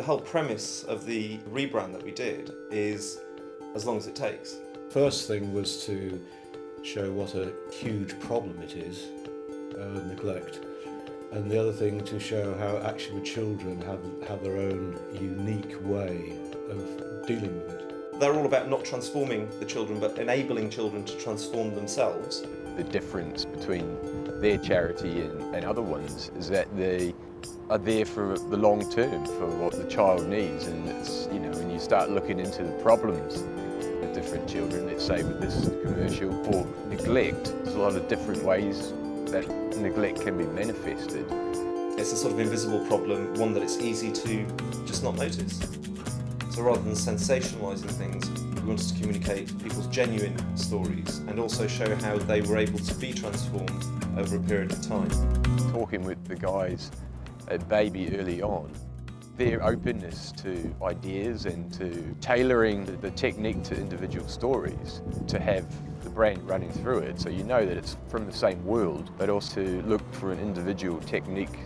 whole premise of the rebrand that we did is as long as it takes. First thing was to show what a huge problem it is, neglect. And the other thing to show how actually children have their own unique way of dealing with it. They're all about not transforming the children, but enabling children to transform themselves. The difference between their charity and other ones is that they are there for the long term, for what the child needs. And it's, you know, when you start looking into the problems with different children, let's say with this commercial, or neglect, there's a lot of different ways that neglect can be manifested. It's a sort of invisible problem, one that it's easy to just not notice. So rather than sensationalising things, we wanted to communicate people's genuine stories and also show how they were able to be transformed over a period of time. Talking with the guys at Baby early on, their openness to ideas and to tailoring the technique to individual stories, to have the brand running through it, so you know that it's from the same world, but also to look for an individual technique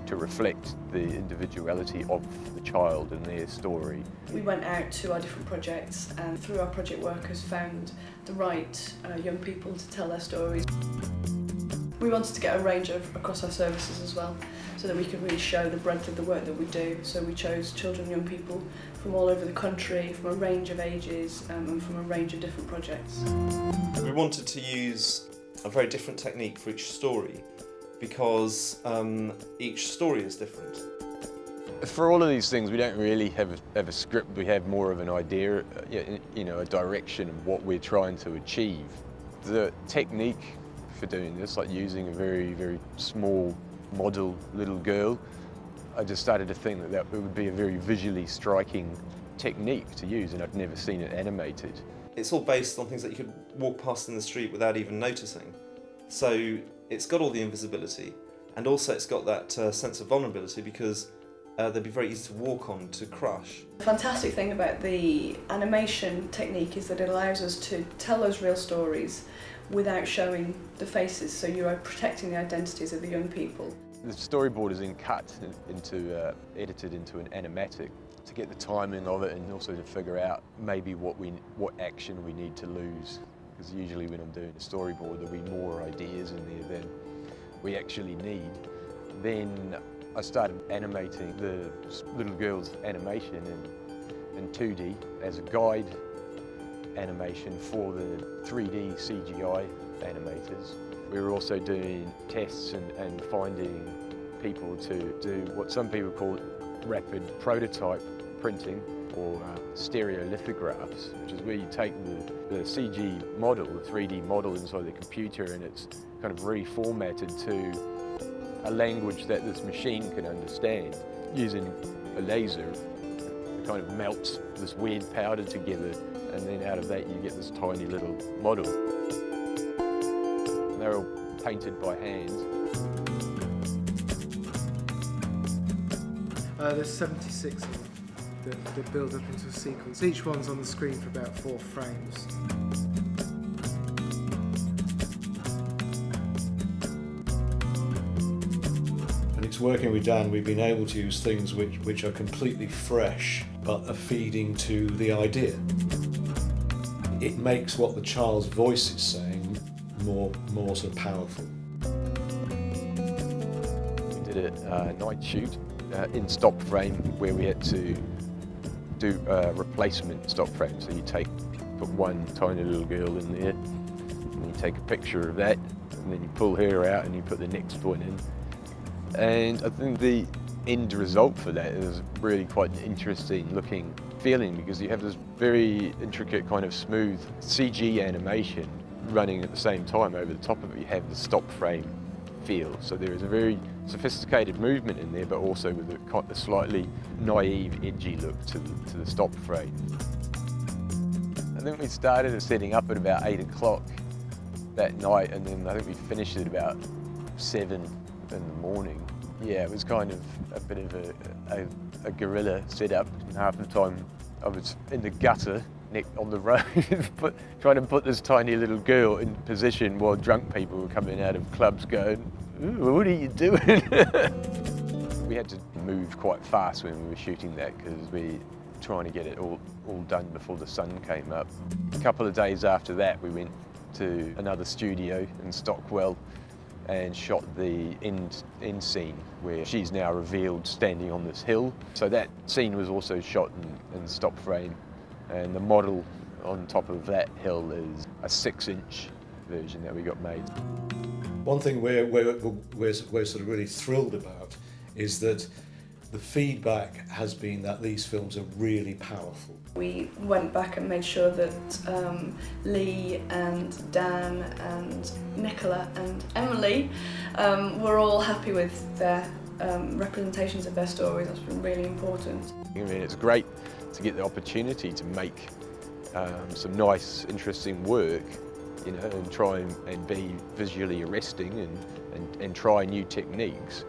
to reflect the individuality of the child and their story. We went out to our different projects and through our project workers found the right young people to tell their stories. We wanted to get a range across our services as well, so that we could really show the breadth of the work that we do. So we chose children and young people from all over the country, from a range of ages and from a range of different projects. We wanted to use a very different technique for each story because each story is different. For all of these things, we don't really have a script. We have more of an idea, you know, a direction of what we're trying to achieve. The technique for doing this, like using a very, very small model little girl, I just started to think that it would be a very visually striking technique to use, and I'd never seen it animated. It's all based on things that you could walk past in the street without even noticing. So it's got all the invisibility, and also it's got that sense of vulnerability because they'd be very easy to walk on, to crush. The fantastic thing about the animation technique is that it allows us to tell those real stories without showing the faces, so you are protecting the identities of the young people. The storyboard is then cut into, edited into an animatic to get the timing of it, and also to figure out maybe what action we need to lose. Because usually when I'm doing a storyboard, there'll be more ideas in there than we actually need. Then I started animating the little girl's animation in 2D as a guide animation for the 3D CGI animators. We were also doing tests and finding people to do what some people call rapid prototype printing, or stereolithographs, which is where you take the CG model, the 3D model inside the computer, and it's kind of reformatted to a language that this machine can understand. Using a laser, it kind of melts this weird powder together, and then out of that you get this tiny little model. And they're all painted by hand. There's 76 of them that build up into a sequence. Each one's on the screen for about 4 frames. And it's working with Dan, we've been able to use things which are completely fresh but are feeding to the idea. It makes what the child's voice is saying more sort of powerful. We did a night shoot in stop frame where we had to do replacement stop frame. So you put one tiny little girl in there, and you take a picture of that, and then you pull her out and you put the next one in. And I think the end result for that is really quite an interesting looking feeling, because you have this very intricate kind of smooth CG animation running at the same time. Over the top of it you have the stop frame feel. So there is a very sophisticated movement in there, but also with a slightly naive, edgy look to the stop frame. I think we started setting up at about 8 o'clock that night, and then I think we finished at about 7 in the morning. Yeah, it was kind of a bit of a guerrilla setup. Half the time I was in the gutter on the road trying to put this tiny little girl in position while drunk people were coming out of clubs going, "Ooh, what are you doing?" We had to move quite fast when we were shooting that because we were trying to get it all done before the sun came up. A couple of days after that we went to another studio in Stockwell and shot the end scene where she's now revealed standing on this hill. So that scene was also shot in stop frame, and the model on top of that hill is a 6-inch version that we got made. One thing we're sort of really thrilled about is that the feedback has been that these films are really powerful. We went back and made sure that Lee and Dan and Nicola and Emily were all happy with their representations of their stories. That's been really important. I mean, it's great to get the opportunity to make some nice, interesting work, you know, and try and be visually arresting and try new techniques.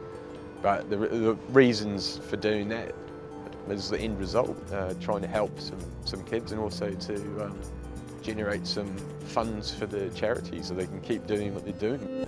But the reasons for doing that is the end result, trying to help some kids and also to generate some funds for the charity so they can keep doing what they're doing.